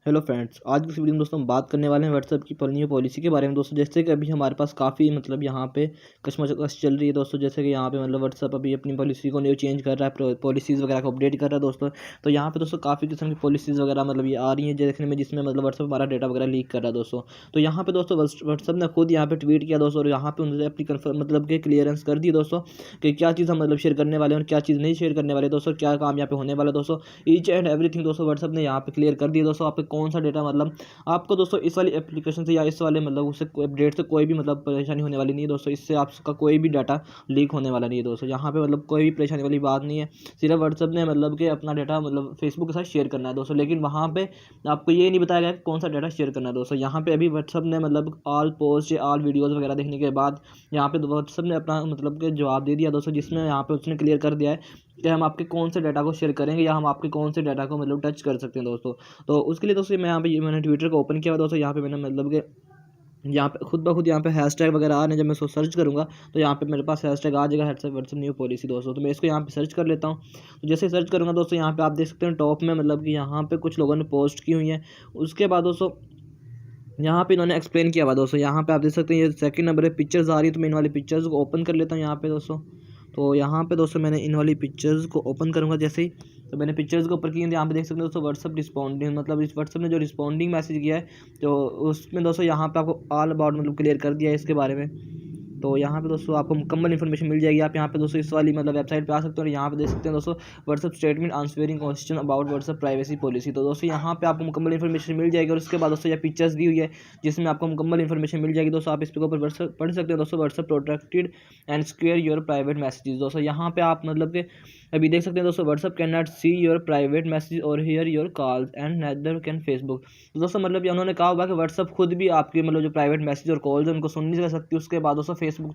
Hello friends, आज की इस वीडियो में दोस्तों हम बात करने वाले हैं व्हाट्सएप की न्यू पॉलिसी के बारे में। दोस्तों जैसे कि अभी हमारे पास काफ़ी यहाँ पे कशमकश चल रही है दोस्तों। जैसे कि यहाँ पे व्हाट्सएप अभी अपनी पॉलिसी को न्यू चेंज कर रहा है, पॉलिसीज़ वगैरह को अपडेट कर रहा है दोस्तों। तो यहाँ पे दोस्तों काफ़ी किस्म की पॉलिसीज़ वगैरह ये आ रही है देखने में, जिसमें व्हाट्सएप हमारा डेटा वगैरह लीक कर रहा है दोस्तों। तो यहाँ पे दोस्तों व्हाट्सएप ने खुद यहाँ पे ट्वीट किया दोस्तों, और यहाँ पे उन्होंने अपनी कन्फर्म कि क्लियरेंस कर दी दोस्तों कि क्या चीज़ हम शेयर करने वाले हैं और क्या चीज़ नहीं शेयर करने वाले दोस्तों, क्या काम यहाँ पे होने वाला है दोस्तों। ईच एंड एवरीथिंग दोस्तों व्हाट्सएप ने यहाँ पे क्लियर कर दिया दोस्तों। आप कौन सा डेटा आपको दोस्तों इस वाली एप्लीकेशन से या इस वाले उससे अपडेट से कोई भी परेशानी होने वाली नहीं है दोस्तों। इससे आपका कोई भी डाटा लीक होने वाला नहीं है दोस्तों। यहाँ पे कोई भी परेशानी वाली बात नहीं है। सिर्फ व्हाट्सएप ने कि अपना डाटा फेसबुक के साथ शेयर करना है दोस्तों, लेकिन वहाँ पे आपको ये नहीं बताया गया कि कौन सा डाटा शेयर करना है दोस्तों। यहाँ पे अभी व्हाट्सएप ने ऑल पोस्ट या ऑल वीडियोज़ वगैरह देखने के बाद यहाँ पे व्हाट्सएप ने अपना कि जवाब दे दिया दोस्तों, जिसमें यहाँ पे उसने क्लियर कर दिया है कि हम आपके कौन से डाटा को शेयर करेंगे या हम आपके कौन से डाटा को टच कर सकते हैं दोस्तों। तो उसके लिए दोस्तों मैं यहाँ पे मैंने ट्विटर को ओपन किया हुआ दोस्तों। यहाँ पे मैंने कि यहाँ पे खुद ब खुद यहाँ पे हैशटैग वगैरह आ रहे हैं। जब मैं इसको सर्च करूँगा तो यहाँ पे मेरे पास हैशटैग आ जाएगा, व्हाट्सएप न्यू पॉलिसी दोस्तों। तो मैं इसको यहाँ पे सर्च कर लेता हूँ। तो जैसे सर्च करूँगा दोस्तों, यहाँ पे आप देख सकते हैं टॉप में कि यहाँ पे कुछ लोगों ने पोस्ट की हुई है। उसके बाद दोस्तों यहाँ पे इन्होंने एक्सप्लेन किया हुआ दोस्तों। यहाँ पे आप देख सकते हैं ये सेकंड नंबर पे पिक्चर्स आ रही है। तो मैं इन वाली पिक्चर्स को ओपन कर लेता हूँ यहाँ पे दोस्तों। तो यहाँ पे दोस्तों मैंने इन वाली पिक्चर्स को ओपन करूँगा जैसे ही, तो मैंने पिक्चर्स के ऊपर की है। यहाँ पे देख सकते हैं दोस्तों व्हाट्सएप रिस्पॉन्डिंग इस व्हाट्सएप ने जो रिस्पॉन्डिंग मैसेज किया है, तो उसमें दोस्तों यहाँ पे आपको ऑल अबाउट क्लियर कर दिया है इसके बारे में। तो यहाँ पे दोस्तों आपको मुकम्मल इन्फॉर्मेशन मिल जाएगी। आप यहाँ पे दोस्तों इस वाली वेबसाइट पे आ सकते हो और यहाँ पे देख सकते हैं दोस्तों WhatsApp statement answering question about WhatsApp privacy policy. तो दोस्तों यहाँ पे आपको मुकम्मल इन्फॉर्मेशन मिल जाएगी। और उसके बाद दोस्तों ये पिक्चर्स दी हुई है जिसमें आपको मुकम्मल इन्फॉर्मेशन मिल जाएगी दोस्तों। आप इस पे ऊपर पढ़ सकते हैं दोस्तों, WhatsApp protected and secure your private messages दोस्तों। यहाँ पे आप कि अभी देख सकते हैं दोस्तों WhatsApp can not see your private message और hear your calls and neither can Facebook. तो दोस्तों ये उन्होंने कहा हुआ कि व्हाट्सएप खुद भी आपके जो प्राइवेट मैसेज और कॉल्स है उनको सुन नहीं सकती। उसके बाद दोस्तों फेसबुक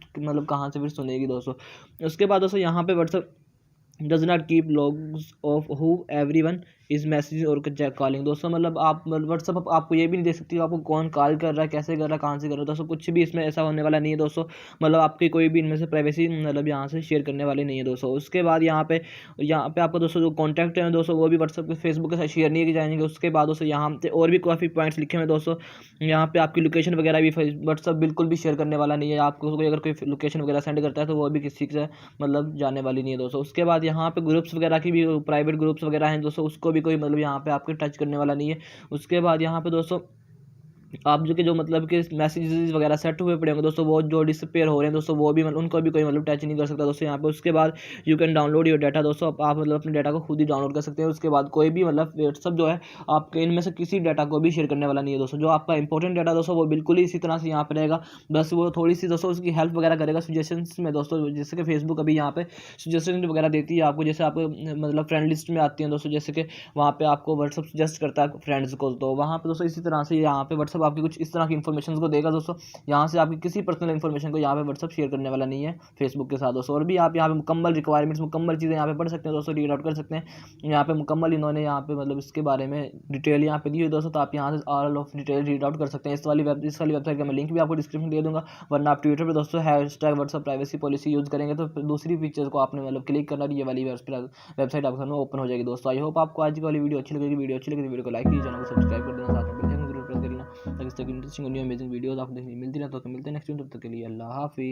कहाँ से फिर सुनेगी दोस्तों। उसके बाद दोस्तों यहाँ पे WhatsApp does not keep logs of who everyone इस मैसेज और कॉलिंग दोस्तों। आप व्हाट्सएप आपको ये भी नहीं दे सकती आपको कौन कॉल कर रहा है, कैसे कर रहा है, कहाँ से कर रहा है दोस्तों। कुछ भी इसमें ऐसा होने वाला नहीं है दोस्तों। आपकी कोई भी इनमें से प्राइवेसी यहाँ से शेयर करने वाली नहीं है दोस्तों। उसके बाद यहाँ पे आपको दोस्तों जो कॉन्टैक्ट है दोस्तों वो भी व्हाट्सएप के फेसबुक के साथ शेयर नहीं किए जाएंगे। उसके बाद दोस्तों यहाँ पे और भी काफ़ी पॉइंट्स लिखे हुए हैं दोस्तों। यहाँ पे आपकी लोकेशन वगैरह भी व्हाट्सएप बिल्कुल भी शेयर करने वाला नहीं है। आपको कोई अगर कोई लोकेशन वगैरह सेंड करता है तो वो भी किसी से जाने वाली नहीं है दोस्तों। उसके बाद यहाँ पे ग्रुप्स वगैरह की भी प्राइवेट ग्रुप्स वगैरह हैं दोस्तों, उसको भी कोई यहाँ पे आपके टच करने वाला नहीं है। उसके बाद यहाँ पे दोस्तों आप जो कि मैसेजेस वगैरह सेट हुए पड़े होंगे दोस्तों, वो जो डिसअपेयर हो रहे हैं दोस्तों वो भी उनको भी कोई टच नहीं कर सकता दोस्तों यहाँ पे। उसके बाद you can download your data दोस्तों। आप अपने डाटा को खुद ही डाउनलोड कर सकते हैं। उसके बाद कोई भी व्हाट्सअप जो है आपके इनमें से किसी डाटा को भी शेयर करने वाला नहीं है दोस्तों। जो आपका इंपॉर्टेंट डाटा दोस्तों वो बिल्कुल ही इसी तरह से यहाँ पे रहेगा। बस वो थोड़ी सी दोस्तों उसकी हेल्प वगैरह करेगा सजेशंस में दोस्तों। जैसे कि फेसबुक अभी यहाँ पे सजेशन वगैरह देती है आपको, जैसे आपको फ्रेंड लिस्ट में आती है दोस्तों। जैसे कि वहाँ पे आपको व्हाट्सअप सजेस्ट करता है फ्रेंड्स को, तो वहाँ पे दोस्तों इसी तरह से यहाँ पे व्हाट्सअप आपकी कुछ इस तरह की इन्फॉर्मेशन को देगा दोस्तों। यहाँ से आपकी किसी पर्सनल इन्फॉर्मेशन को यहाँ पे व्हाट्सअप शेयर करने वाला नहीं है फेसबुक के साथ दोस्तों। और भी आप यहाँ पे मुकम्मल रिक्वायरमेंट्स मुकम्मल चीज़ें यहाँ पे पढ़ सकते हैं दोस्तों, रीड आउट कर सकते हैं। यहाँ पे मुकम्मल इन्होंने यहाँ पे इसके बारे में डिटेल यहाँ पे दी हुई दोस्तों। तो आप यहाँ से all of detail read out कर सकते हैं। इस वाली वेबसाइट का मैं लिंक भी आपको डिस्क्रिप्शन दे दूँगा। वरना आप ट्विटर पर दोस्तों hashtag WhatsApp privacy policy use करेंगे तो दूसरी फीचर्स को आपने क्लिक करना, ये वाली वेबसाइट आपके सामने ओपन हो जाएगी दोस्तों। आई होप आपको आज की वाली वीडियो अच्छी लगेगी। वीडियो अच्छी लगी तो वीडियो को लाइक कीजिए, चैनल को सब्सक्राइब कर देना, साथ में बेल आइकन जरूर प्रेस कर लेना ताकि इस तरह की इंटरेस्टिंग न्यू अमेजिंग वीडियोस आपको देखने मिलती रहती है। तो मिलते हैं नेक्स्ट वीडियो, तब तक के लिए अल्लाह हाफिज़।